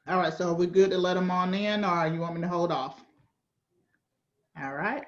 All right, so are we good to let them on in, or you want me to hold off? All right.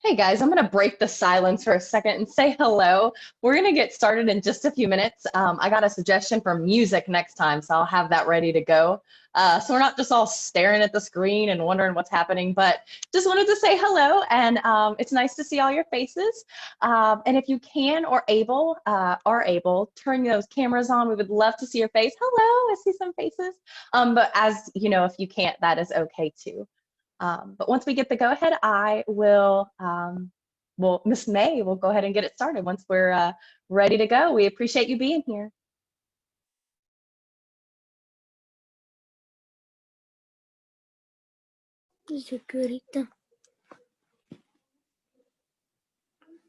Hey guys, I'm going to break the silence for a second and say hello. We're going to get started in just a few minutes. I got a suggestion for music next time, so I'll have that ready to go. So we're not just all staring at the screen and wondering what's happening, but just wanted to say hello, and it's nice to see all your faces. And if you can or are able, turn those cameras on. We would love to see your face. Hello, I see some faces. But as you know, if you can't, that is okay too. But once we get the go ahead, I will, well, Miss May will go ahead and get it started once we're ready to go. We appreciate you being here.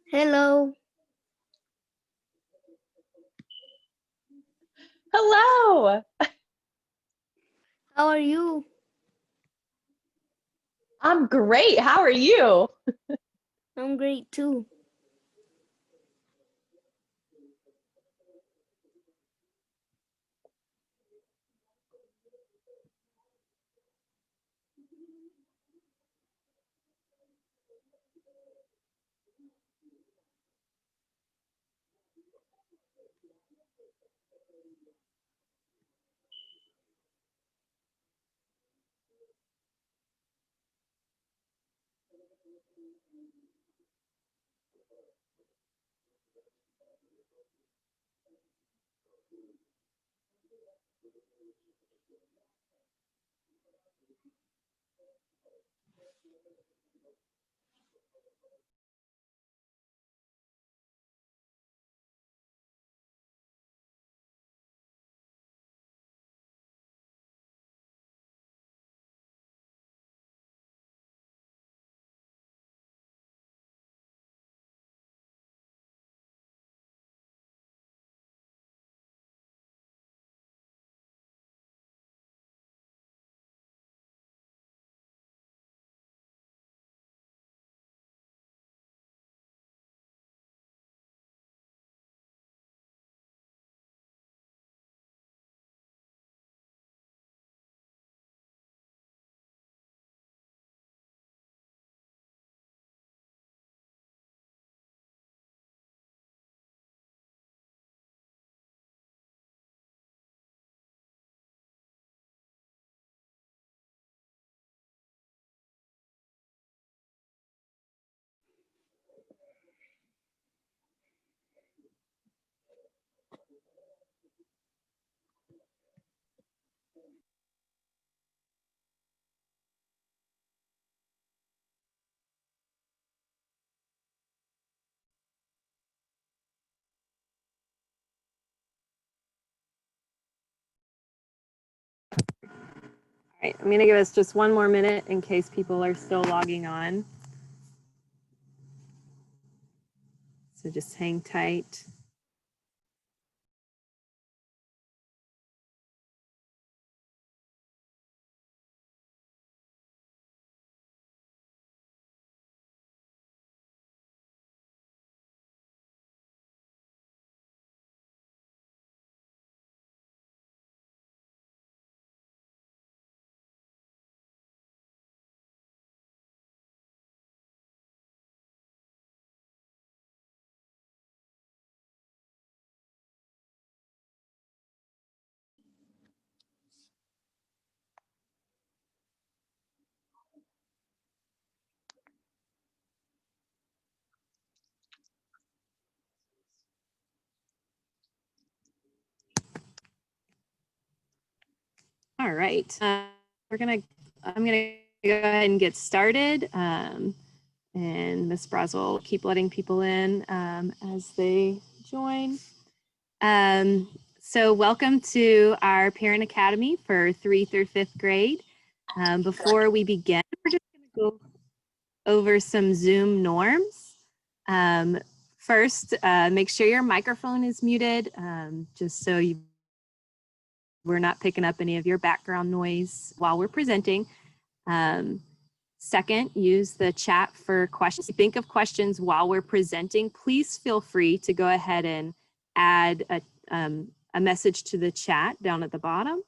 Hello. Hello. How are you? I'm great. How are you? I'm great too. All right, I'm going to give us just one more minute in case people are still logging on. So just hang tight. All right, I'm gonna go ahead and get started, and Ms. Braz will keep letting people in as they join. So welcome to our Parent Academy for 3rd through 5th grade. Before we begin, we're just gonna go over some Zoom norms. First, make sure your microphone is muted, just so we're not picking up any of your background noise while we're presenting. Second, use the chat for questions. If you think of questions while we're presenting, please feel free to go ahead and add a message to the chat down at the bottom.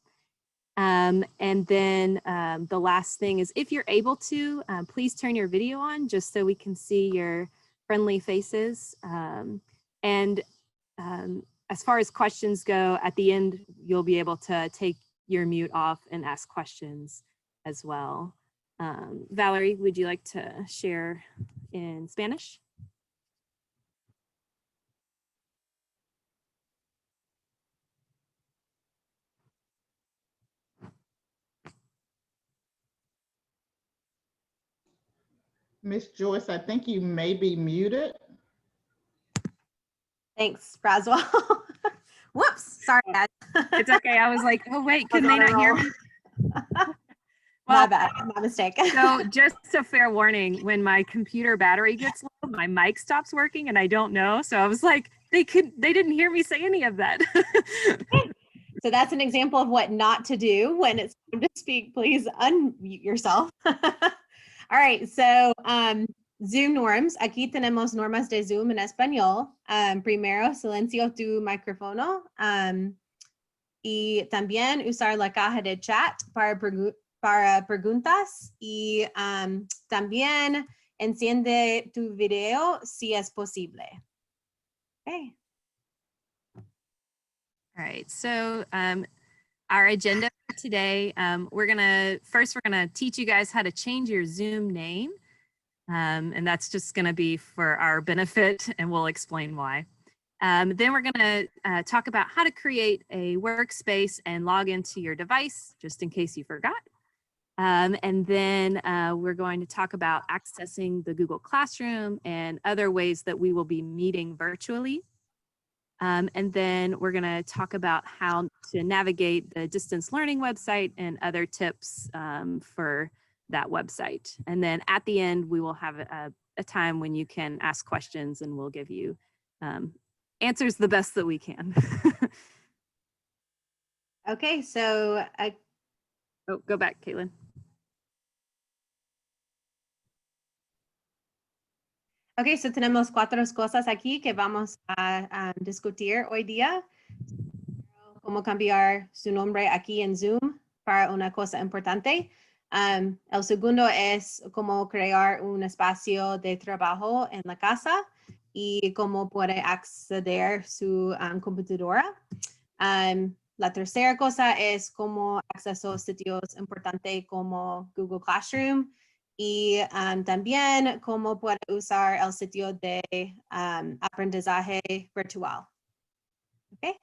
And then the last thing is, if you're able to, please turn your video on just so we can see your friendly faces. And as far as questions go, at the end, you'll be able to take your mute off and ask questions as well. Valerie, would you like to share in Spanish? Miss Joyce, I think you may be muted. Thanks, Braswell. Whoops, sorry, guys. It's okay. I was like, oh, wait, can they not hear me? My bad, my mistake. So just a fair warning, when my computer battery gets low, my mic stops working and I don't know. So I was like, they didn't hear me say any of that. So that's an example of what not to do when it's time to speak. Please unmute yourself. All right, so Zoom norms. Aquí tenemos normas de Zoom en español. Primero, silencio tu micrófono. Y también usar la caja de chat para preguntas. Y también enciende tu video si es posible. Okay. All right, so our agenda for today, we're gonna teach you guys how to change your Zoom name. And that's just gonna be for our benefit, and we'll explain why. Then we're gonna talk about how to create a workspace and log into your device, just in case you forgot. And then we're going to talk about accessing the Google Classroom and other ways that we will be meeting virtually. And then we're going to talk about how to navigate the distance learning website and other tips for that website. And then at the end, we will have a time when you can ask questions, and we'll give you answers the best that we can. Okay, so Oh, go back, Caitlin. ok, so tenemos cuatro cosas aquí que vamos a discutir hoy día. Cómo cambiar su nombre aquí en Zoom para una cosa importante. El segundo es cómo crear un espacio de trabajo en la casa y cómo puede acceder a su computadora. La tercera cosa es cómo acceso a sitios importantes como Google Classroom. Y también cómo puede usar el sitio de aprendizaje virtual. Okay.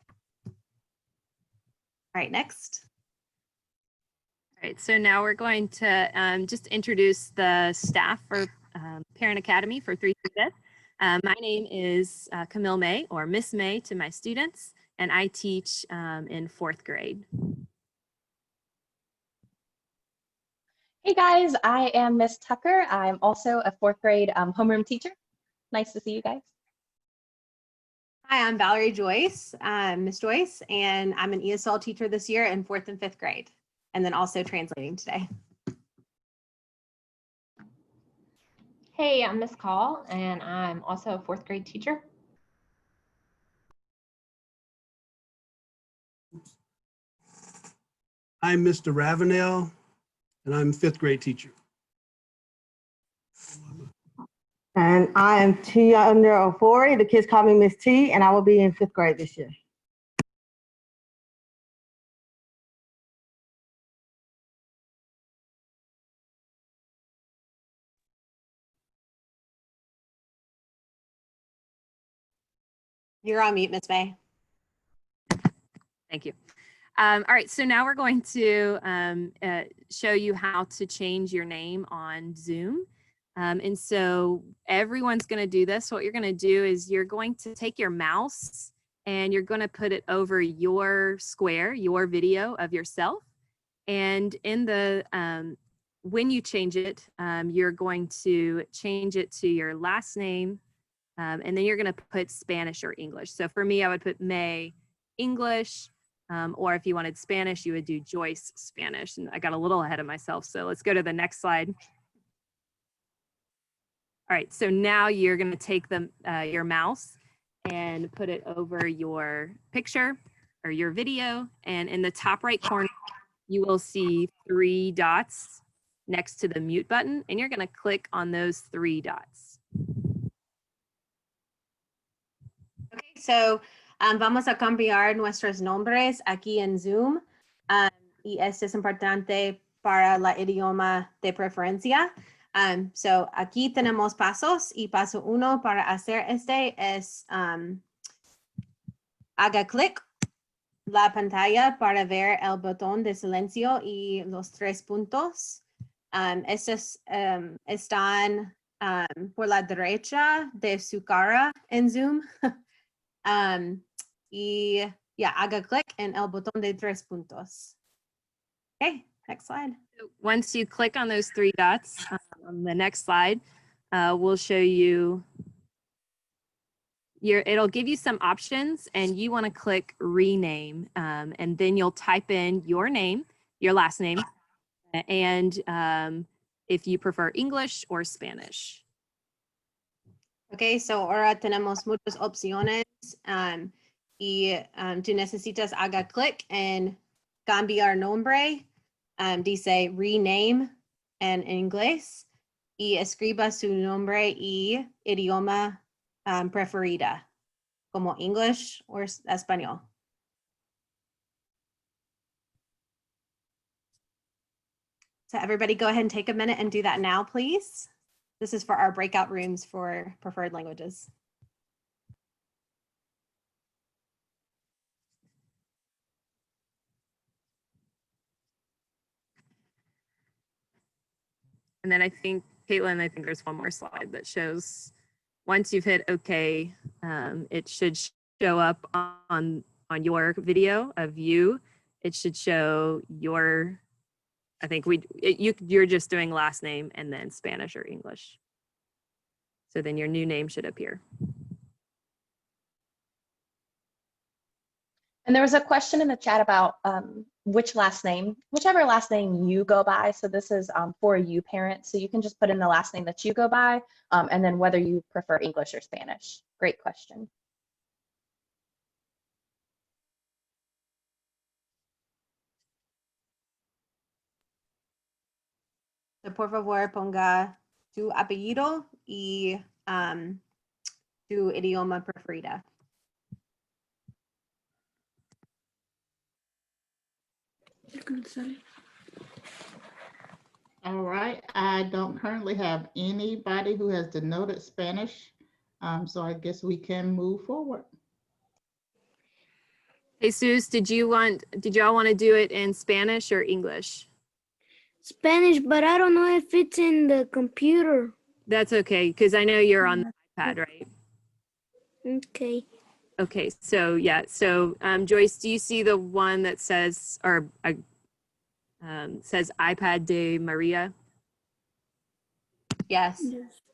All right, next. All right, so now we're going to just introduce the staff for Parent Academy for 3 through 5th. My name is Camille May, or Miss May to my students, and I teach in 4th grade. Hey guys, I am Miss Tucker. I'm also a 4th grade homeroom teacher. Nice to see you guys. Hi, I'm Valerie Joyce, Miss Joyce, and I'm an ESL teacher this year in 4th and 5th grade, and then also translating today. Hey, I'm Miss Call, and I'm also a 4th grade teacher. I'm Mr. Ravenel, and I'm a 5th grade teacher. And I am T under Ofori. The kids call me Miss T, and I will be in 5th grade this year. You're on mute, Miss May. Thank you. All right, so now we're going to show you how to change your name on Zoom. And so everyone's going to do this. What you're going to do is you're going to take your mouse and you're going to put it over your square, your video of yourself. And in the when you change it, you're going to change it to your last name, and then you're going to put Spanish or English. So for me, I would put May English. Or if you wanted Spanish, you would do Joyce Spanish. And I got a little ahead of myself. So let's go to the next slide. All right, so now you're going to take your mouse and put it over your picture or your video. And in the top right corner, you will see 3 dots next to the mute button, and you're going to click on those 3 dots. Okay, so vamos a cambiar nuestros nombres aquí en Zoom. Y esto es importante para la idioma de preferencia. So aquí tenemos pasos y paso 1 para hacer este es haga clic la pantalla para ver el botón de silencio y los 3 puntos. Estos están por la derecha de su cara en Zoom. Y ya, haga clic en el botón de 3 puntos. Okay, next slide. So once you click on those 3 dots on the next slide, we'll show you it'll give you some options, and you want to click rename, and then you'll type in your name, your last name, and if you prefer English or Spanish. Okay, so ahora tenemos muchas opciones y tú necesitas haga clic en cambiar nombre, dice rename en inglés y escriba su nombre y idioma preferida, como English or español. So everybody go ahead and take a minute and do that now, please. This is for our breakout rooms for preferred languages. And then I think, Caitlin, I think there's one more slide that shows once you've hit OK, it should show up on your video of you. It should show your, I think you're just doing last name and then Spanish or English. So then your new name should appear. And there was a question in the chat about whichever last name you go by. So this is for you parents. So you can just put in the last name that you go by and then whether you prefer English or Spanish. Great question. So por favor ponga tu apellido y tu idioma preferida. All right, I don't currently have anybody who has denoted Spanish, so I guess we can move forward. Jesus, did y'all want to do it in Spanish or English? Spanish, but I don't know if it's in the computer. That's okay, because I know you're on the iPad, right? Okay. Okay, so yeah, so Joyce, do you see the one that says, or says iPad de Maria? Yes.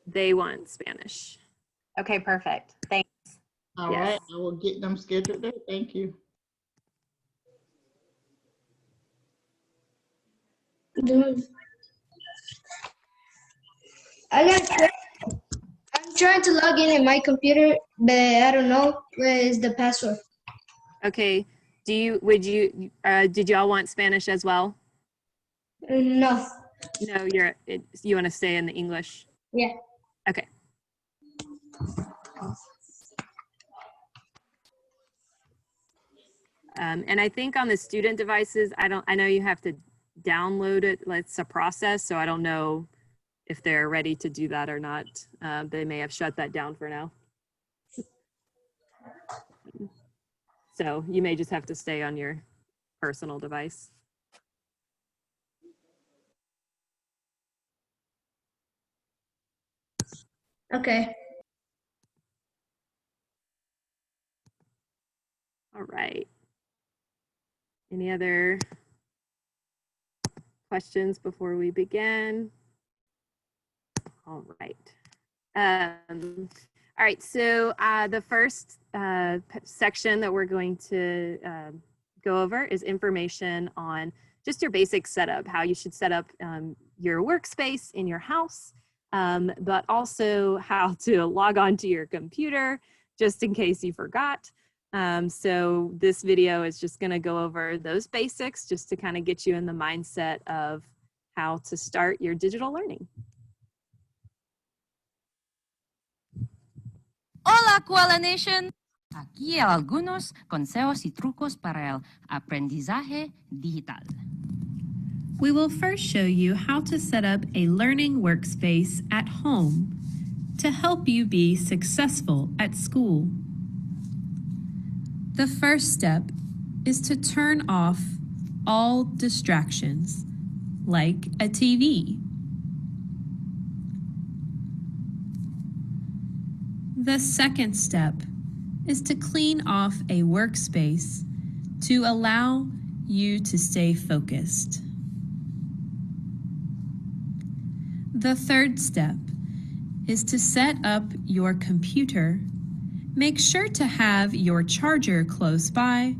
They want Spanish. Okay, perfect. Thanks. All Yes. right, I will get them scheduled there. Thank you. I'm trying to log in my computer, but I don't know where is the password. Okay, did y'all want Spanish as well? No. No, you want to stay in the English? Yeah. Okay. And I think on the student devices, I know you have to download it. It's a process, so I don't know if they're ready to do that or not. They may have shut that down for now. So you may just have to stay on your personal device. Okay. All right. Any other questions before we begin? All right. All right, so the first section that we're going to go over is information on just your basic setup, how you should set up your workspace in your house, but also how to log on to your computer, just in case you forgot. So this video is just going to go over those basics just to kind of get you in the mindset of how to start your digital learning. Hola, Koala Nation. Aquí algunos consejos y trucos para el aprendizaje digital. We will first show you how to set up a learning workspace at home to help you be successful at school. The first step is to turn off all distractions, like a TV. The second step is to clean off a workspace to allow you to stay focused. The third step is to set up your computer. Make sure to have your charger close by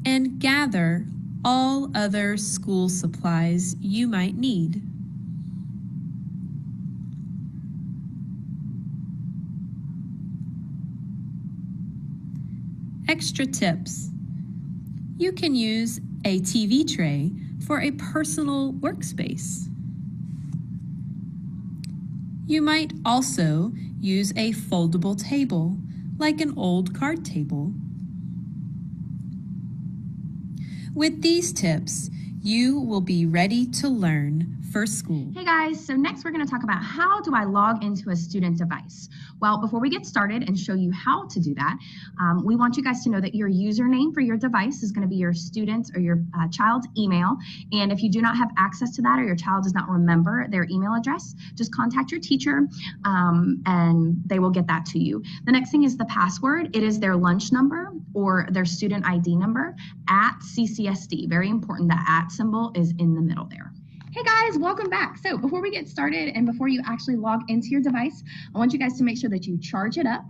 and gather all other school supplies you might need. Extra tips. You can use a TV tray for a personal workspace. You might also use a foldable table, like an old card table. With these tips, you will be ready to learn for school. Hey guys, so next we're going to talk about how do I log into a student device. Well, before we get started and show you how to do that, we want you guys to know that your username for your device is going to be your student's or your child's email. And if you do not have access to that or your child does not remember their email address, just contact your teacher and they will get that to you. The next thing is the password. It is their lunch number or their student ID number at CCSD. Very important, that at symbol is in the middle there. Hey guys, welcome back. So before we get started and before you actually log into your device, I want you guys to make sure that you charge it up.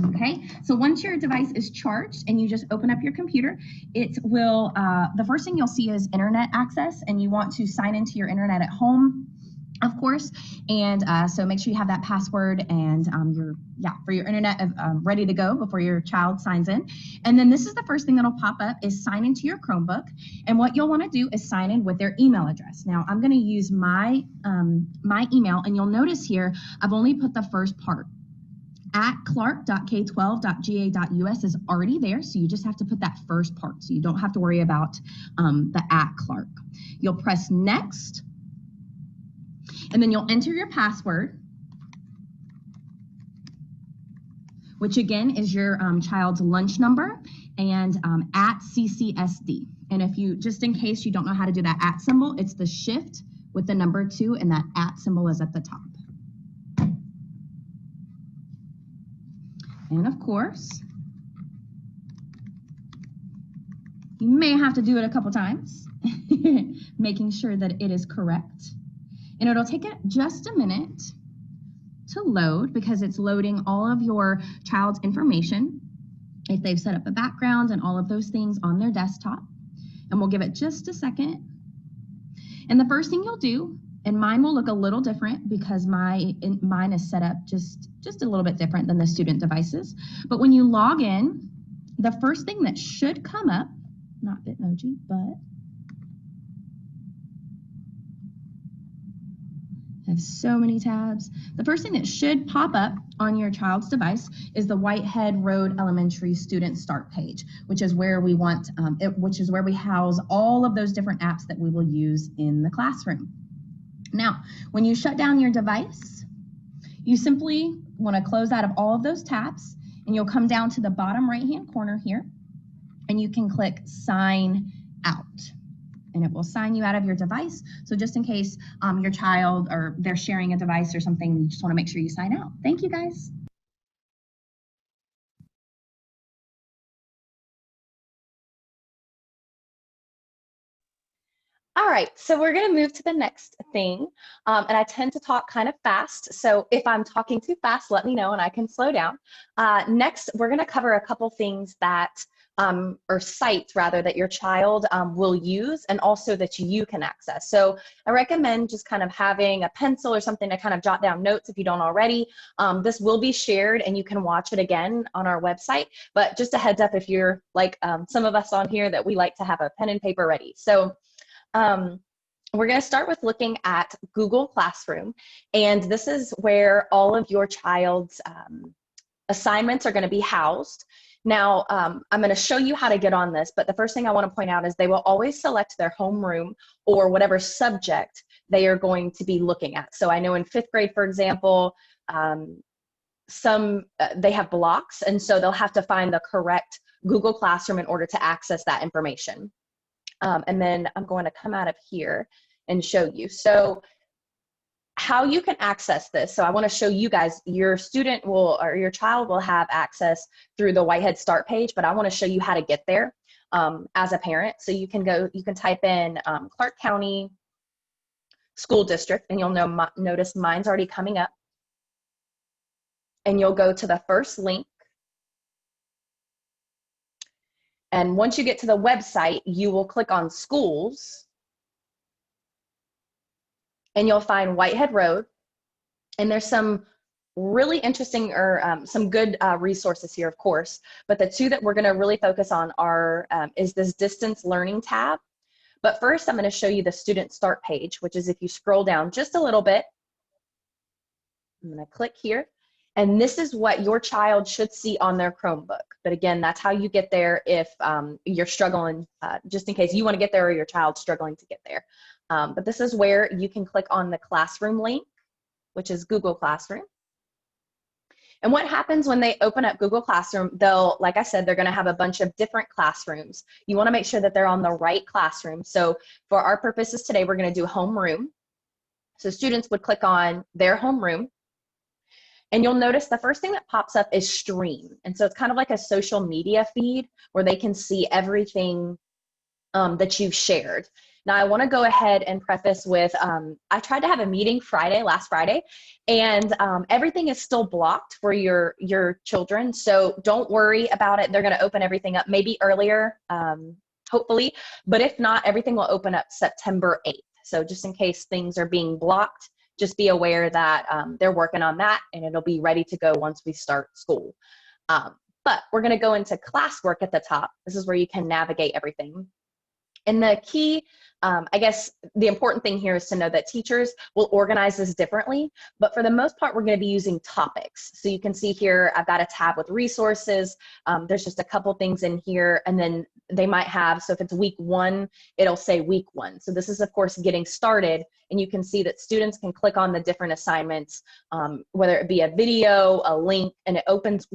Okay, so once your device is charged and you just open up your computer, it will, the first thing you'll see is internet access, and you want to sign into your internet at home, of course. And so make sure you have that password and for your internet ready to go before your child signs in. And then this is the first thing that'll pop up is sign into your Chromebook. And what you'll want to do is sign in with their email address. Now I'm going to use my email, and you'll notice here I've only put the first part. At clark.k12.ga.us is already there, so you just have to put that first part, so you don't have to worry about the at Clark. You'll press next, and then you'll enter your password, which again is your child's lunch number and at CCSD. And if you, just in case you don't know how to do that at symbol, it's the shift with the number 2, and that at symbol is at the top. And of course, you may have to do it a couple times, making sure that it is correct. And it'll take it just a minute to load because it's loading all of your child's information, if they've set up a background and all of those things on their desktop. And we'll give it just a second. And the first thing you'll do, and mine will look a little different because mine is set up just a little bit different than the student devices. But when you log in, the first thing that should come up, not Bitmoji, but I have so many tabs. The first thing that should pop up on your child's device is the Whitehead Road Elementary Student Start page, which is where we want, which is where we house all of those different apps that we will use in the classroom. Now, when you shut down your device, you simply want to close out of all of those tabs, and you'll come down to the bottom right-hand corner here, and you can click Sign Out. And it will sign you out of your device. So just in case your child or they're sharing a device or something, you just want to make sure you sign out. Thank you guys. All right, so we're gonna move to the next thing. And I tend to talk kind of fast. So if I'm talking too fast, let me know and I can slow down. Next, we're gonna cover a couple things that or sites rather that your child will use and also that you can access. So I recommend just kind of having a pencil or something to kind of jot down notes if you don't already. This will be shared and you can watch it again on our website, but just a heads up if you're like some of us on here that we like to have a pen and paper ready. So we're going to start with looking at Google Classroom, and this is where all of your child's assignments are going to be housed. Now, I'm going to show you how to get on this, but the first thing I want to point out is they will always select their homeroom or whatever subject they are going to be looking at. So I know in 5th grade, for example, they have blocks, and so they'll have to find the correct Google Classroom in order to access that information. And then I'm going to come out of here and show you. So how you can access this. So I want to show you guys, your student will, or your child will have access through the Whitehead Start page, but I want to show you how to get there as a parent. So you can type in Clark County School District, and you'll notice mine's already coming up. And you'll go to the first link. And once you get to the website, you will click on schools, and you'll find Whitehead Road. And there's some really interesting or some good resources here, of course, but the two that we're gonna really focus on are, is this distance learning tab. But first I'm gonna show you the student start page, which is if you scroll down just a little bit, I'm gonna click here. And this is what your child should see on their Chromebook. But again, that's how you get there if you're struggling, just in case you want to get there or your child's struggling to get there. But this is where you can click on the classroom link, which is Google Classroom. And what happens when they open up Google Classroom, like I said, they're going to have a bunch of different classrooms. You want to make sure that they're on the right classroom. So for our purposes today, we're going to do homeroom. So students would click on their homeroom. And you'll notice the first thing that pops up is stream. And so it's kind of like a social media feed where they can see everything that you've shared. Now I want to go ahead and preface with, I tried to have a meeting last Friday, and everything is still blocked for your children. So don't worry about it. They're going to open everything up maybe earlier, hopefully, but if not, everything will open up September 8th. So just in case things are being blocked, just be aware that they're working on that, and it'll be ready to go once we start school. But we're going to go into classwork at the top. This is where you can navigate everything. And the key, I guess the important thing here is to know that teachers will organize this differently, but for the most part, we're going to be using topics. So you can see here, I've got a tab with resources. There's just a couple things in here, and then they might have, so if it's week 1, it'll say week 1. So this is of course getting started, and you can see that students can click on the different assignments, whether it be a video, a link, and it opens,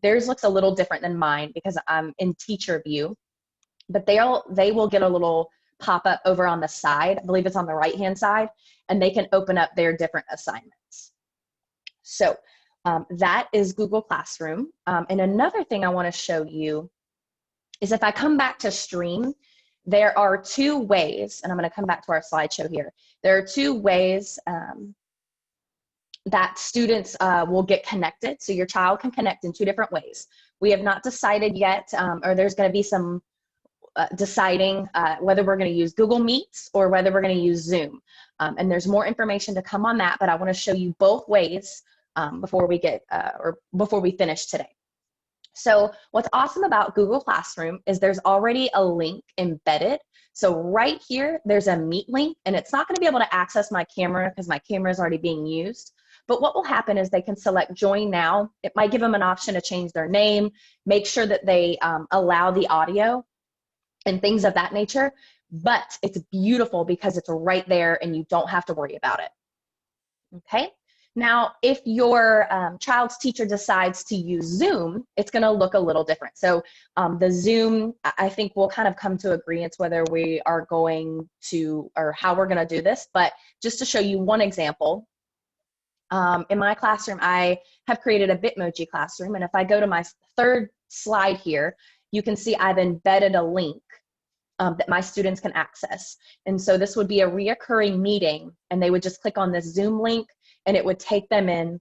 theirs looks a little different than mine because I'm in teacher view, but they will get a little pop up over on the side. I believe it's on the right-hand side, and they can open up their different assignments. So that is Google Classroom. And another thing I want to show you is if I come back to stream, there are 2 ways, and I'm going to come back to our slideshow here. There are 2 ways that students will get connected. So your child can connect in 2 different ways. We have not decided yet, or there's going to be some deciding whether we're going to use Google Meets or whether we're going to use Zoom. And there's more information to come on that, but I want to show you both ways before we finish today. So what's awesome about Google Classroom is there's already a link embedded. So right here, there's a Meet link, and it's not going to be able to access my camera because my camera is already being used. But what will happen is they can select Join Now. It might give them an option to change their name, make sure that they allow the audio and things of that nature. But it's beautiful because it's right there and you don't have to worry about it. Okay. Now, if your child's teacher decides to use Zoom, it's going to look a little different. So the Zoom, I think we'll kind of come to agreement whether we are going to, or how we're going to do this. But just to show you one example, in my classroom, I have created a Bitmoji classroom. And if I go to my 3rd slide here, you can see I've embedded a link that my students can access. And so this would be a reoccurring meeting, and they would just click on this Zoom link, and it would take them in,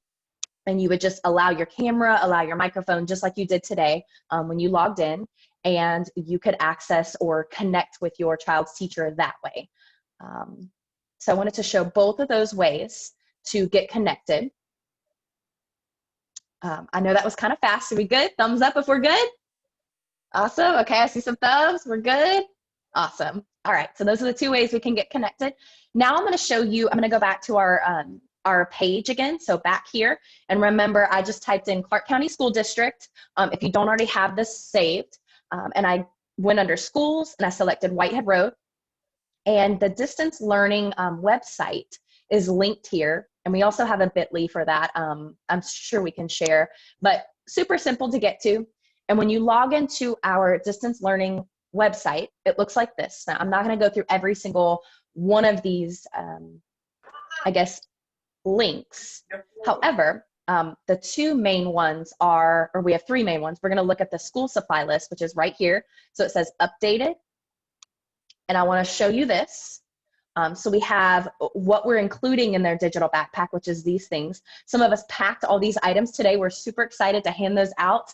and you would just allow your camera, allow your microphone, just like you did today when you logged in. and you could access or connect with your child's teacher that way. So I wanted to show both of those ways to get connected. I know that was kind of fast. Are we good? Thumbs up if we're good. Awesome. Okay, I see some thumbs. We're good. Awesome. All right, so those are the two ways we can get connected. Now I'm going to show you, I'm going to go back to our page again, so back here. And remember, I just typed in Clark County School District. If you don't already have this saved, and I went under schools and I selected Whitehead Road. And the distance learning website is linked here. And we also have a bit.ly for that. I'm sure we can share, but super simple to get to. And when you log into our distance learning website, it looks like this. Now, I'm not going to go through every single one of these, I guess, links. However, the two main ones are, or we have three main ones. We're going to look at the school supply list, which is right here. So it says updated. And I want to show you this. So we have what we're including in their digital backpack, which is these things. Some of us packed all these items today. We're super excited to hand those out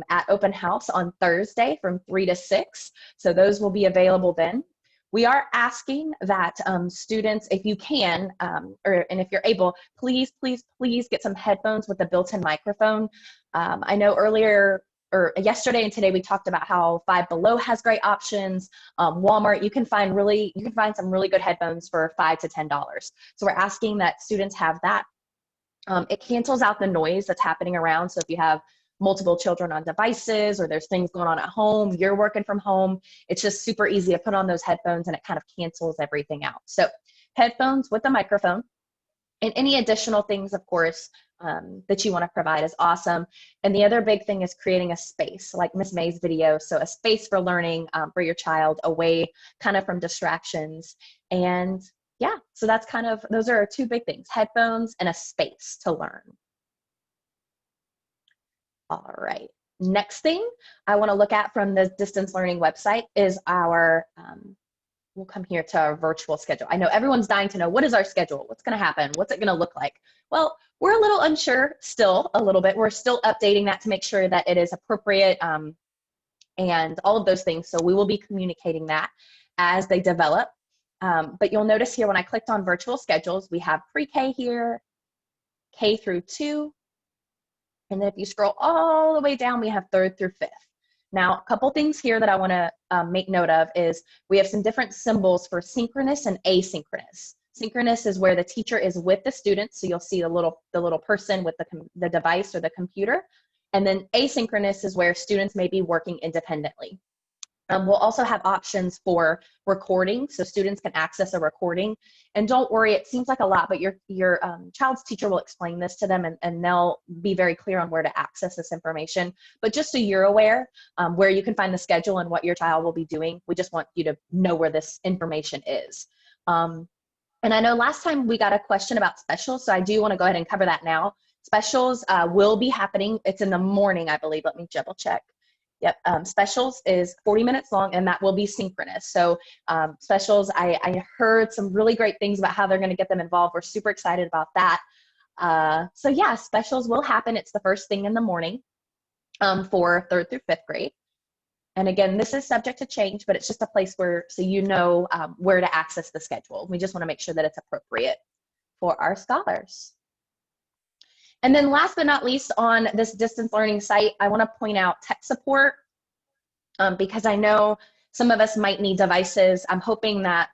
at Open House on Thursday from 3 to 6. So those will be available then. We are asking that students, if you can, and if you're able, please, please, please get some headphones with a built-in microphone. I know earlier, or yesterday and today, we talked about how Five Below has great options. Walmart, you can find some really good headphones for $5 to $10. So we're asking that students have that. It cancels out the noise that's happening around. So if you have multiple children on devices or there's things going on at home, you're working from home, it's just super easy to put on those headphones and it kind of cancels everything out. So headphones with a microphone, and any additional things, of course, that you want to provide is awesome. And the other big thing is creating a space, like Miss May's video. So a space for learning for your child, away kind of from distractions. And yeah, so that's kind of, those are our two big things, headphones and a space to learn. All right, next thing I want to look at from the distance learning website is our, we'll come here to our virtual schedule. I know everyone's dying to know, what is our schedule? What's going to happen? What's it going to look like? Well, we're a little unsure still, a little bit. We're still updating that to make sure that it is appropriate and all of those things. So we will be communicating that as they develop. But you'll notice here when I clicked on virtual schedules, we have pre-K here, K through 2. And then if you scroll all the way down, we have 3rd through 5th. Now, a couple things here that I want to make note of is we have some different symbols for synchronous and asynchronous. Synchronous is where the teacher is with the students, so you'll see the little person with the device or the computer. And then asynchronous is where students may be working independently. We'll also have options for recording, so students can access a recording. And don't worry, it seems like a lot, but your child's teacher will explain this to them, and they'll be very clear on where to access this information. But just so you're aware where you can find the schedule and what your child will be doing, we just want you to know where this information is. And I know last time we got a question about specials, so I do want to go ahead and cover that now. Specials will be happening. It's in the morning, I believe. Let me double check. Yep, specials is 40 minutes long, and that will be synchronous. So specials, I heard some really great things about how they're going to get them involved. We're super excited about that. So yeah, specials will happen. It's the first thing in the morning for 3rd through 5th grade. And again, this is subject to change, but it's just a place where, so you know where to access the schedule. We just want to make sure that it's appropriate for our scholars. And then last but not least, on this distance learning site, I want to point out tech support because I know some of us might need devices. I'm hoping that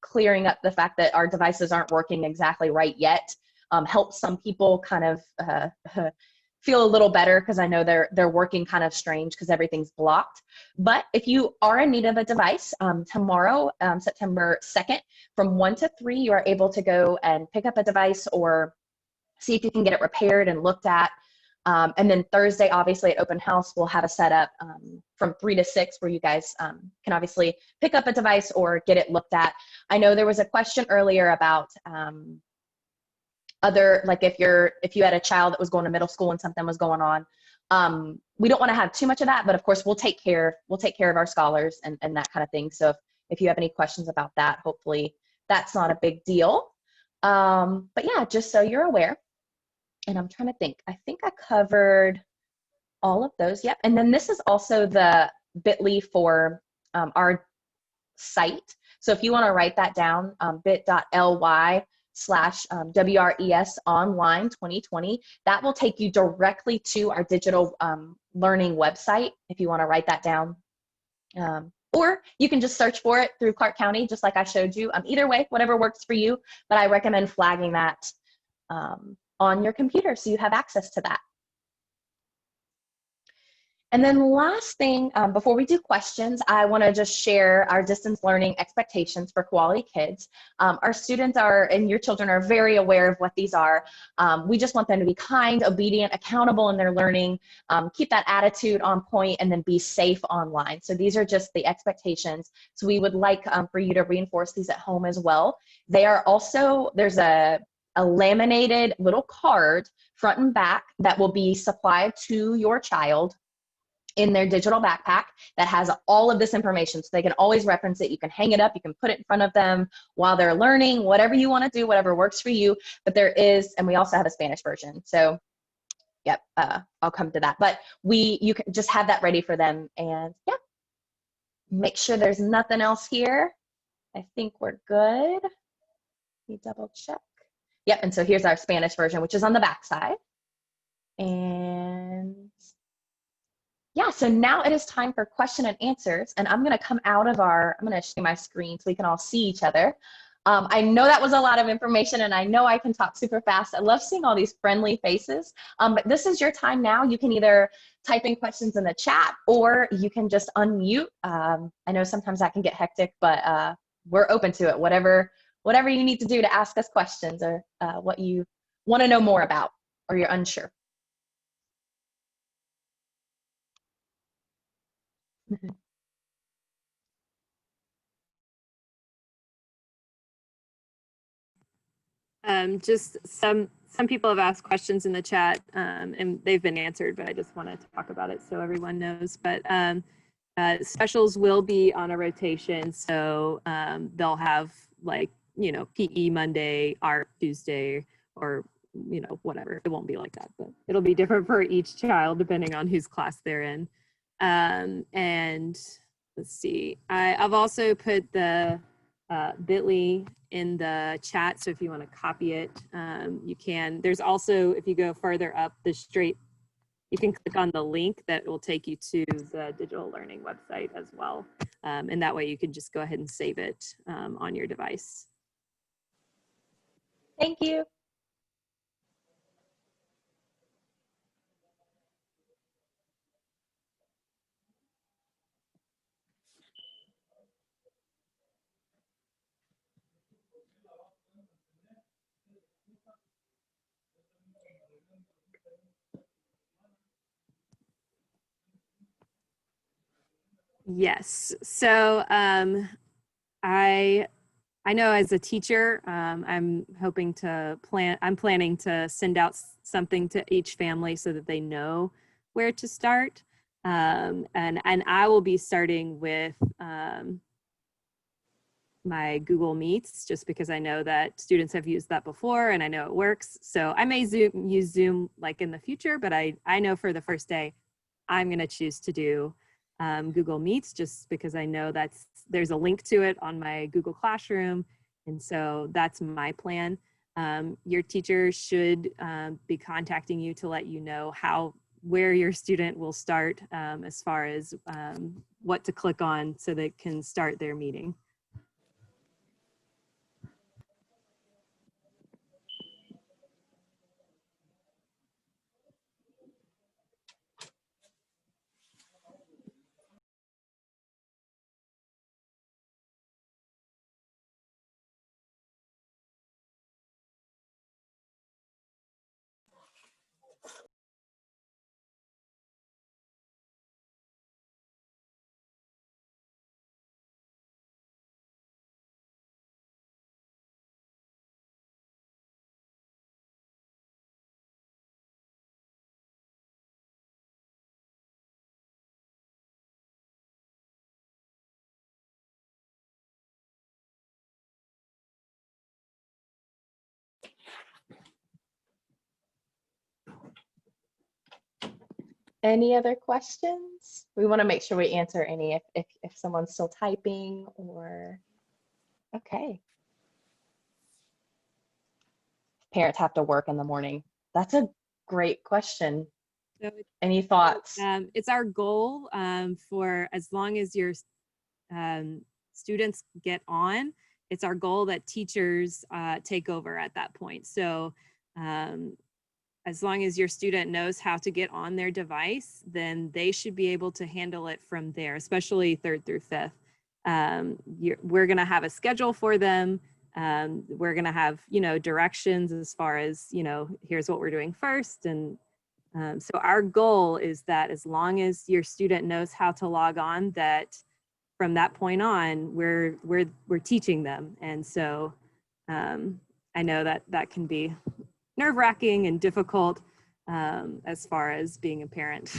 clearing up the fact that our devices aren't working exactly right yet helps some people kind of feel a little better, because I know they're working kind of strange because everything's blocked. But if you are in need of a device, tomorrow, September 2nd, from 1 to 3, you are able to go and pick up a device or see if you can get it repaired and looked at. And then Thursday, obviously at Open House, we'll have a setup from 3 to 6 where you guys can obviously pick up a device or get it looked at. I know there was a question earlier about like if you had a child that was going to middle school and something was going on. We don't want to have too much of that, but of course we'll take care of our scholars and that kind of thing. So if you have any questions about that, hopefully that's not a big deal. But yeah, just so you're aware. And I'm trying to think, I think I covered all of those, yep. And then this is also the bit.ly for our site. So if you want to write that down, bit.ly/WRES online 2020, that will take you directly to our digital learning website if you want to write that down. Or you can just search for it through Clark County, just like I showed you. Either way, whatever works for you, but I recommend flagging that on your computer so you have access to that. And then last thing, before we do questions, I want to just share our distance learning expectations for Quality Kids. Our students are, and your children are very aware of what these are. We just want them to be kind, obedient, accountable in their learning, keep that attitude on point, and then be safe online. So these are just the expectations. So we would like for you to reinforce these at home as well. They are also, there's a laminated little card front and back that will be supplied to your child in their digital backpack that has all of this information, so they can always reference it. You can hang it up, you can put it in front of them while they're learning, whatever you want to do, whatever works for you. But there is, and we also have a Spanish version. So yep, I'll come to that. But you can just have that ready for them. And yeah, make sure there's nothing else here. I think we're good. Let me double check. Yep, and so here's our Spanish version, which is on the back side. And yeah, so now it is time for question and answers, and I'm gonna come out of I'm gonna share my screen so we can all see each other. I know that was a lot of information, and I know I can talk super fast. I love seeing all these friendly faces, but this is your time now. You can either type in questions in the chat, or you can just unmute. I know sometimes that can get hectic, but we're open to it. Whatever you need to do to ask us questions, or what you wanna know more about, or you're unsure. Just some people have asked questions in the chat, and they've been answered, but I just wanted to talk about it so everyone knows. But specials will be on a rotation, so they'll have, like, you know, PE Monday, art Tuesday, or, you know, whatever. It won't be like that, but it'll be different for each child depending on whose class they're in. And let's see, I've also put the bit.ly in the chat, so if you want to copy it, you can. There's also, if you go further up you can click on the link that will take you to the digital learning website as well, and that way you can just go ahead and save it on your device. Thank you. Yes. So I know as a teacher, I'm planning to send out something to each family so that they know where to start. And I will be starting with my Google Meets, just because I know that students have used that before and I know it works. So I may use Zoom like in the future, but I know for the first day, I'm going to choose to do Google Meets, just because I know there's a link to it on my Google Classroom. And so that's my plan. Your teacher should be contacting you to let you know where your student will start, as far as what to click on so they can start their meeting. Any other questions? We want to make sure we answer any if someone's still typing or, okay. Parents have to work in the morning. That's a great question. So Any thoughts? it's our goal for as long as your students get on, it's our goal that teachers take over at that point. So as long as your student knows how to get on their device, then they should be able to handle it from there, especially 3rd through 5th. We're going to have a schedule for them. We're going to have, directions as far as, here's what we're doing first. And so our goal is that as long as your student knows how to log on, that from that point on, we're teaching them. And so I know that can be nerve-wracking and difficult as far as being a parent.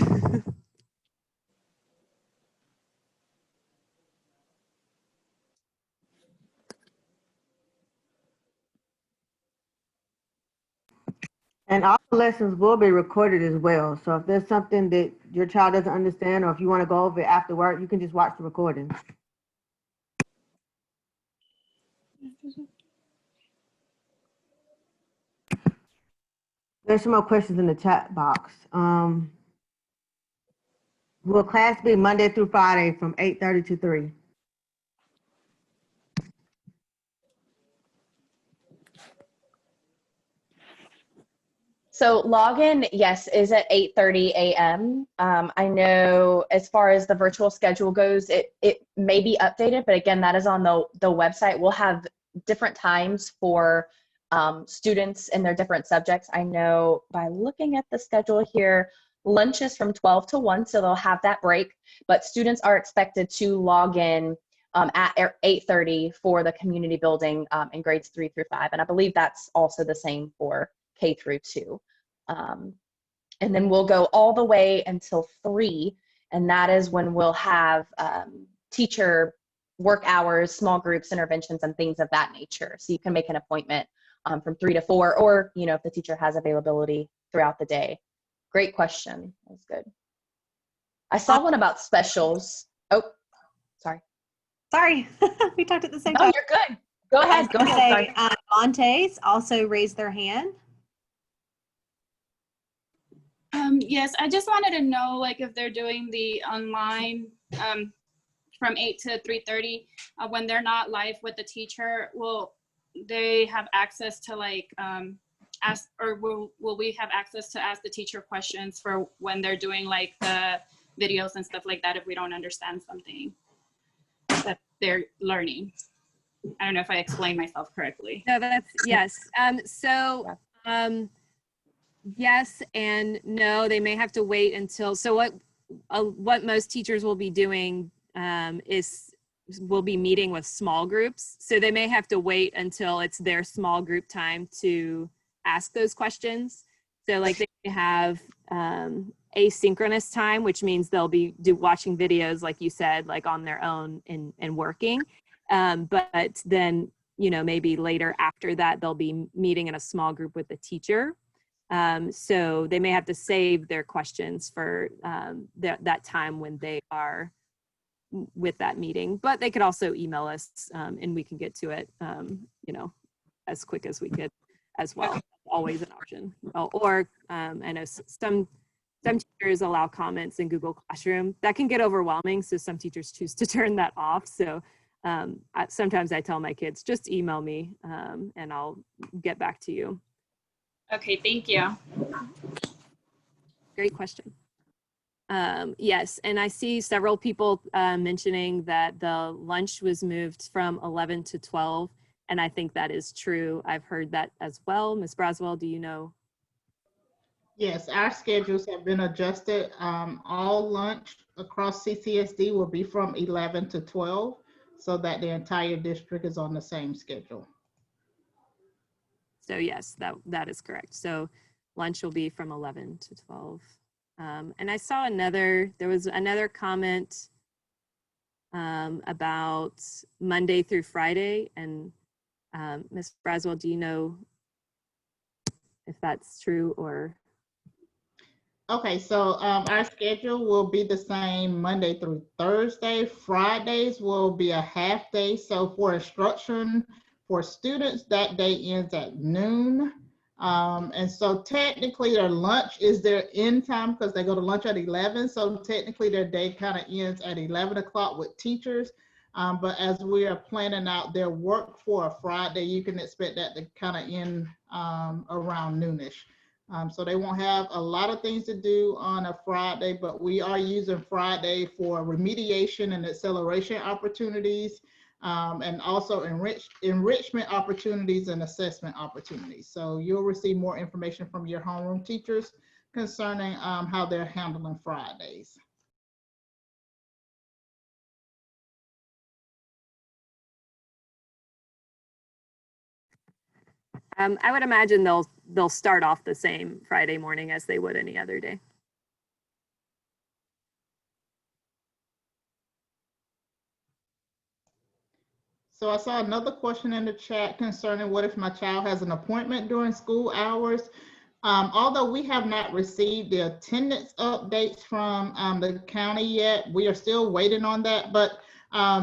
And all the lessons will be recorded as well. So if there's something that your child doesn't understand, or if you want to go over it after work, you can just watch the recording. There's some more questions in the chat box. Will class be Monday through Friday from 8:30 to 3? So login, yes, is at 8:30 a.m. I know as far as the virtual schedule goes, it may be updated, but again, that is on the website. We'll have different times for students in their different subjects. I know by looking at the schedule here, lunch is from 12 to 1, so they'll have that break, but students are expected to log in at 8:30 for the community building in grades 3 through 5. And I believe that's also the same for K through 2. And then we'll go all the way until 3, and that is when we'll have teacher work hours, small groups, interventions, and things of that nature. So you can make an appointment from 3 to 4, or if the teacher has availability throughout the day. Great question. That's good. I saw one about specials. Oh, sorry. Sorry, we talked at the same Oh, time. you're good. Go ahead. Go ahead. Sorry. Montes also raised their hand. Yes, I just wanted to know, if they're doing the online from 8 to 3:30, when they're not live with the teacher, will they have access to ask, or will we have access to ask the teacher questions for when they're doing the videos and stuff like that if we don't understand something that they're learning? I don't know if I explained myself correctly. No, that's yes. Yes and no. They may have to wait until. So what most teachers will be doing is we'll be meeting with small groups. So they may have to wait until it's their small group time to ask those questions. So they may have asynchronous time, which means they'll be watching videos, like you said, on their own and working. But then, maybe later after that, they'll be meeting in a small group with the teacher. So they may have to save their questions for that time when they are with that meeting, but they could also email us and we can get to it, as quick as we could as well. Always an option. Or I know some teachers allow comments in Google Classroom. That can get overwhelming, so some teachers choose to turn that off. So sometimes I tell my kids, just email me and I'll get back to you. Okay, thank you. Great question. Yes, and I see several people mentioning that the lunch was moved from 11 to 12, and I think that is true. I've heard that as well. Ms. Braswell, do you know? Yes, our schedules have been adjusted. All lunch across CCSD will be from 11 to 12, so that the entire district is on the same schedule. So yes, that is correct. So lunch will be from 11 to 12. And I saw there was another comment about Monday through Friday. And Ms. Braswell, do you know if that's true or? Okay, so our schedule will be the same Monday through Thursday. Fridays will be a half day. So for instruction for students, that day ends at noon. And so technically their lunch is their end time because they go to lunch at 11. So technically their day kind of ends at 11 o'clock with teachers. But as we are planning out their work for a Friday, you can expect that to kind of end around noonish. So they won't have a lot of things to do on a Friday, but we are using Friday for remediation and acceleration opportunities, and also enrichment opportunities and assessment opportunities. So you'll receive more information from your homeroom teachers concerning how they're handling Fridays. I would imagine they'll start off the same Friday morning as they would any other day. So I saw another question in the chat concerning what if my child has an appointment during school hours? Although we have not received the attendance updates from the county yet, we are still waiting on that. But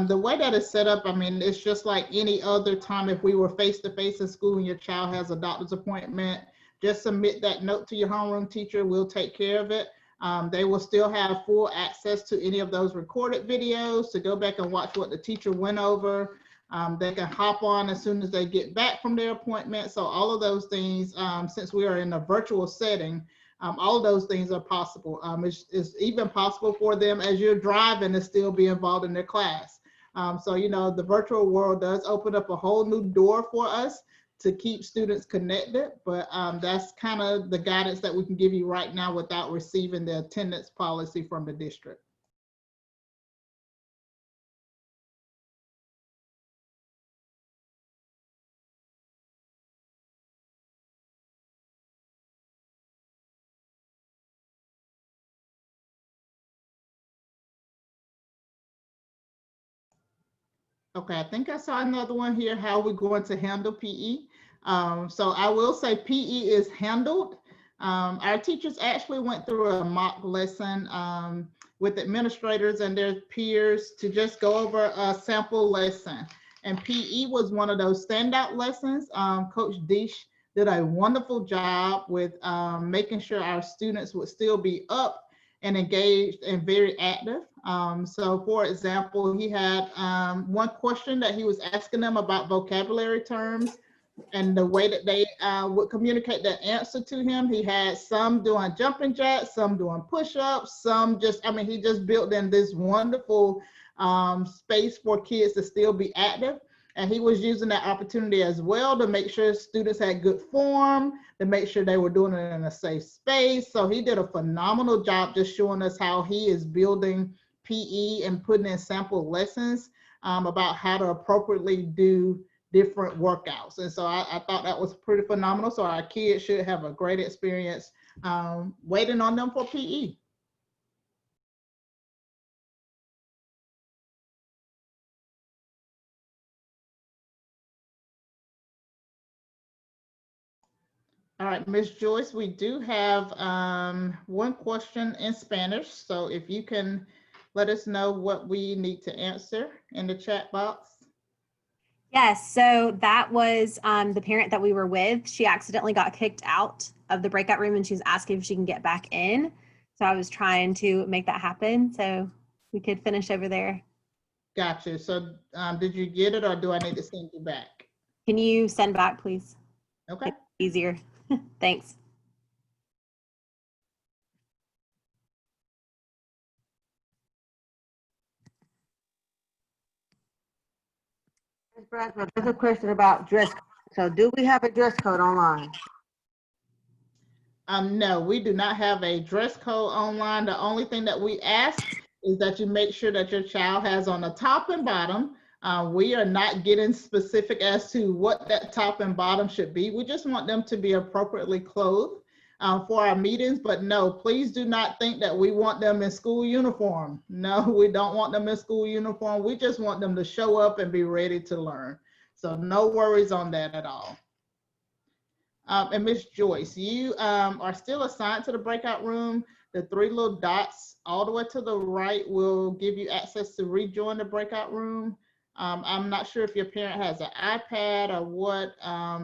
the way that is set up, I mean, it's just like any other time. If we were face-to-face in school and your child has a doctor's appointment, just submit that note to your homeroom teacher. We'll take care of it. They will still have full access to any of those recorded videos to go back and watch what the teacher went over. They can hop on as soon as they get back from their appointment. So all of those things, since we are in a virtual setting, all of those things are possible. It's even possible for them as you're driving to still be involved in their class. So, you know, the virtual world does open up a whole new door for us to keep students connected, but that's kind of the guidance that we can give you right now without receiving the attendance policy from the district. Okay, I think I saw another one here, how we're going to handle PE. So I will say PE is handled. Our teachers actually went through a mock lesson with administrators and their peers to just go over a sample lesson. And PE was one of those standout lessons. Coach Deesh did a wonderful job with making sure our students would still be up and engaged and very active. So for example, he had one question that he was asking them about vocabulary terms and the way that they would communicate the answer to him. He had some doing jumping jacks, some doing push-ups, some just, I mean, he just built in this wonderful space for kids to still be active. And he was using that opportunity as well to make sure students had good form, to make sure they were doing it in a safe space. So he did a phenomenal job just showing us how he is building PE and putting in sample lessons about how to appropriately do different workouts. And so I thought that was pretty phenomenal. So our kids should have a great experience waiting on them for PE. All right, Ms. Joyce, we do have one question in Spanish. So if you can let us know what we need to answer in the chat box. Yes, so that was the parent that we were with. She accidentally got kicked out of the breakout room and she was asking if she can get back in. So I was trying to make that happen so we could finish over there. Gotcha. So did you get it or do I need to send you back? Can you send back, please? Okay. It's easier. Thanks. Ms. Braswell, there's a question about dress code. So do we have a dress code online? No, we do not have a dress code online. The only thing that we ask is that you make sure that your child has on the top and bottom. We are not getting specific as to what that top and bottom should be. We just want them to be appropriately clothed for our meetings. But no, please do not think that we want them in school uniform. No, we don't want them in school uniform. We just want them to show up and be ready to learn. So no worries on that at all. And Miss Joyce, you are still assigned to the breakout room. The 3 little dots all the way to the right will give you access to rejoin the breakout room. I'm not sure if your parent has an iPad or what,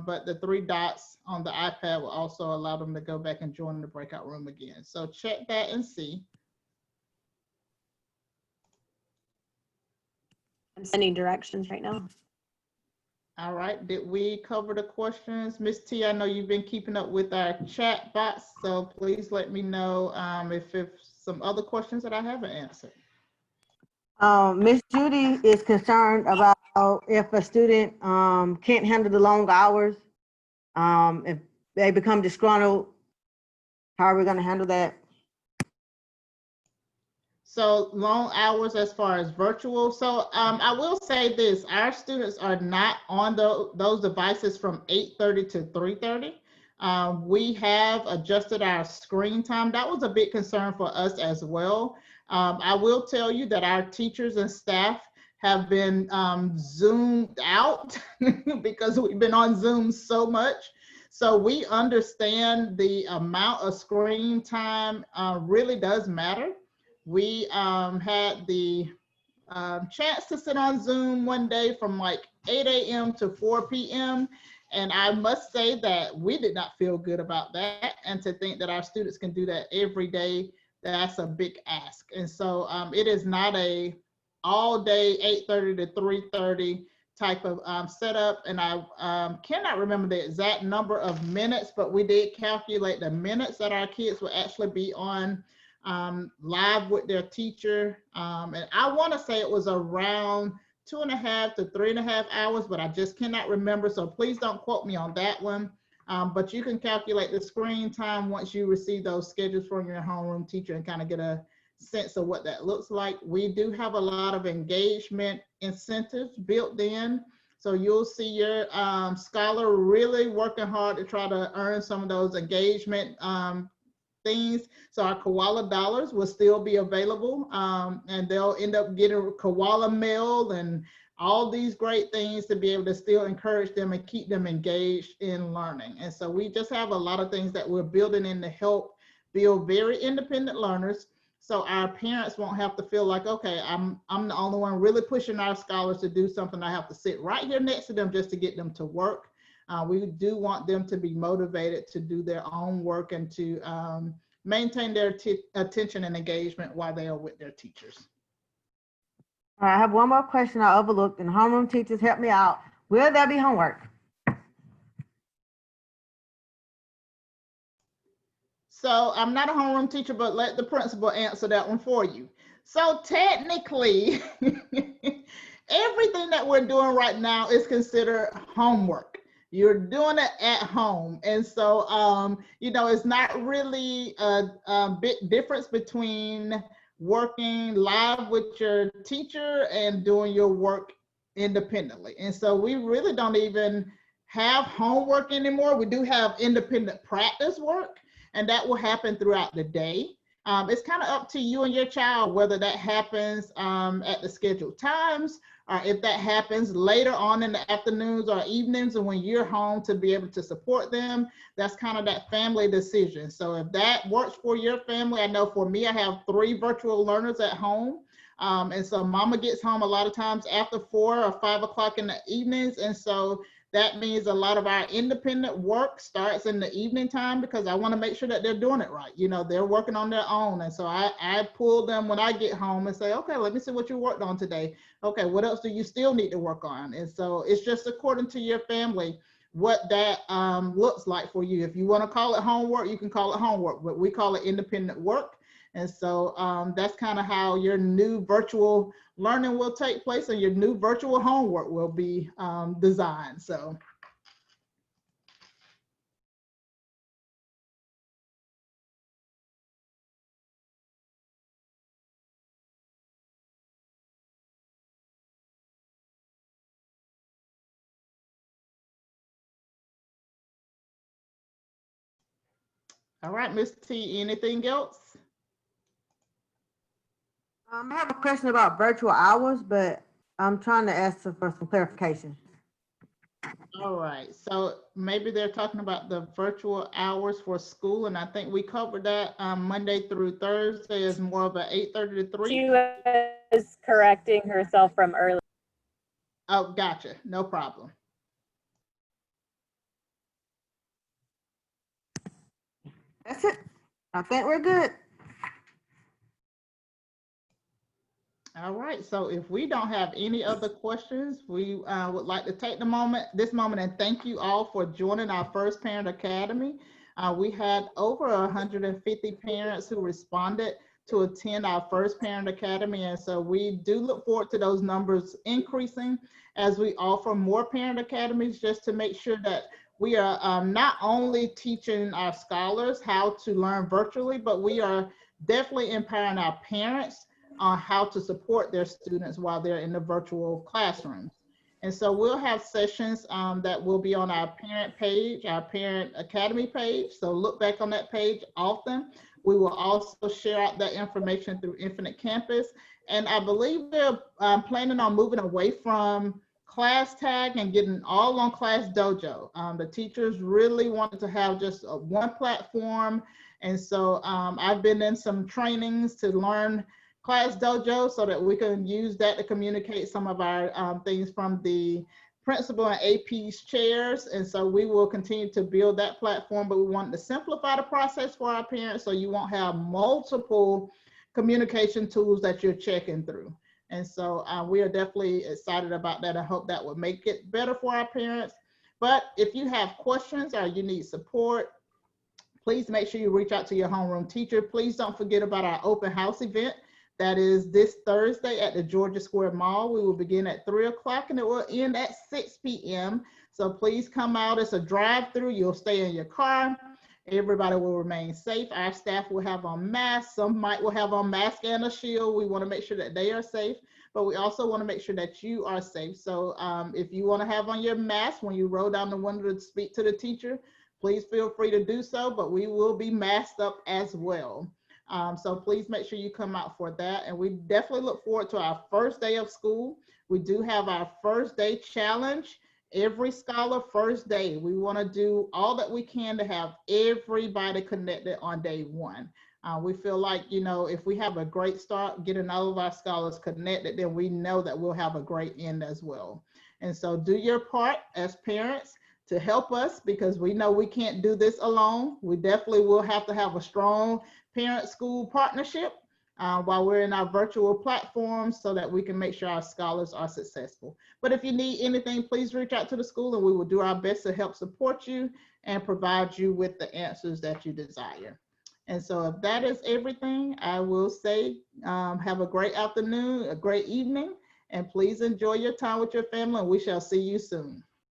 but the 3 dots on the iPad will also allow them to go back and join the breakout room again. So check that and see. I'm sending directions right now. All right, did we cover the questions? Miss T, I know you've been keeping up with our chat box, so please let me know if some other questions that I haven't answered. Miss Judy is concerned about if a student can't handle the long hours, if they become disgruntled, how are we going to handle that? So long hours as far as virtual. So I will say this, our students are not on those devices from 8:30 to 3:30. We have adjusted our screen time. That was a big concern for us as well. I will tell you that our teachers and staff have been zoomed out because we've been on Zoom so much. So we understand the amount of screen time really does matter. We had the chance to sit on Zoom one day from like 8 a.m. to 4 p.m. And I must say that we did not feel good about that. And to think that our students can do that every day, that's a big ask. And so it is not a all day 8:30 to 3:30 type of setup. And I cannot remember the exact number of minutes, but we did calculate the minutes that our kids will actually be on live with their teacher. And I want to say it was around 2.5 to 3.5 hours, but I just cannot remember. So please don't quote me on that one. But you can calculate the screen time once you receive those schedules from your homeroom teacher and kind of get a sense of what that looks like. We do have a lot of engagement incentives built in. So you'll see your scholar really working hard to try to earn some of those engagement things. So our koala dollars will still be available, and they'll end up getting koala mail and all these great things to be able to still encourage them and keep them engaged in learning. And so we just have a lot of things that we're building in to help build very independent learners. So our parents won't have to feel like, okay, I'm the only one really pushing our scholars to do something. I have to sit right here next to them just to get them to work. We do want them to be motivated to do their own work and to maintain their attention and engagement while they are with their teachers. All right, I have one more question I overlooked, and homeroom teachers, help me out. Will there be homework? So I'm not a homeroom teacher, but let the principal answer that one for you. So technically, everything that we're doing right now is considered homework. You're doing it at home. And so, you know, it's not really a big difference between working live with your teacher and doing your work independently. And so we really don't even have homework anymore. We do have independent practice work, and that will happen throughout the day. It's kind of up to you and your child whether that happens at the scheduled times, or if that happens later on in the afternoons or evenings and when you're home to be able to support them. That's kind of that family decision. So if that works for your family, I know for me, I have 3 virtual learners at home. And so mama gets home a lot of times after 4 or 5 o'clock in the evenings. And so that means a lot of our independent work starts in the evening time because I want to make sure that they're doing it right. You know, they're working on their own. And so I pull them when I get home and say, okay, let me see what you worked on today. Okay, what else do you still need to work on? And so it's just according to your family what that looks like for you. If you want to call it homework, you can call it homework, but we call it independent work. And so that's kind of how your new virtual learning will take place and your new virtual homework will be designed. So. All right, Ms. T, anything else? I have a question about virtual hours, but I'm trying to ask for some clarification. All right, so maybe they're talking about the virtual hours for school, and I think we covered that Monday through Thursday is more of a 8:30 to 3. She was correcting herself from earlier. Oh, gotcha, no problem. That's it. I think we're good. All right, so if we don't have any other questions, we would like to take this moment and thank you all for joining our First Parent Academy. We had over 150 parents who responded to attend our First Parent Academy, and so we do look forward to those numbers increasing as we offer more parent academies, just to make sure that we are not only teaching our scholars how to learn virtually, but we are definitely empowering our parents on how to support their students while they're in the virtual classrooms. And so we'll have sessions that will be on our parent page, our Parent Academy page. So look back on that page often. We will also share out that information through Infinite Campus. And I believe we're planning on moving away from Class Tag and getting all on Class Dojo. The teachers really wanted to have just one platform. And so I've been in some trainings to learn Class Dojo so that we can use that to communicate some of our things from the principal and AP's chairs. And so we will continue to build that platform, but we want to simplify the process for our parents so you won't have multiple communication tools that you're checking through. And so we are definitely excited about that. I hope that will make it better for our parents. But if you have questions or you need support, please make sure you reach out to your homeroom teacher. Please don't forget about our open house event. That is this Thursday at the Georgia Square Mall. We will begin at 3 o'clock and it will end at 6 p.m. So please come out. It's a drive-through. You'll stay in your car. Everybody will remain safe. Our staff will have on masks. Some will have on mask and a shield. We want to make sure that they are safe, but we also want to make sure that you are safe. So if you want to have on your mask when you roll down the window to speak to the teacher, please feel free to do so, but we will be masked up as well. So please make sure you come out for that. And we definitely look forward to our first day of school. We do have our first day challenge. Every scholar first day. We want to do all that we can to have everybody connected on day one. We feel like, you know, if we have a great start, getting all of our scholars connected, then we know that we'll have a great end as well. And so do your part as parents to help us, because we know we can't do this alone. We definitely will have to have a strong parent-school partnership while we're in our virtual platforms so that we can make sure our scholars are successful. But if you need anything, please reach out to the school and we will do our best to help support you and provide you with the answers that you desire. And so if that is everything, I will say have a great afternoon, a great evening, and please enjoy your time with your family, and we shall see you soon.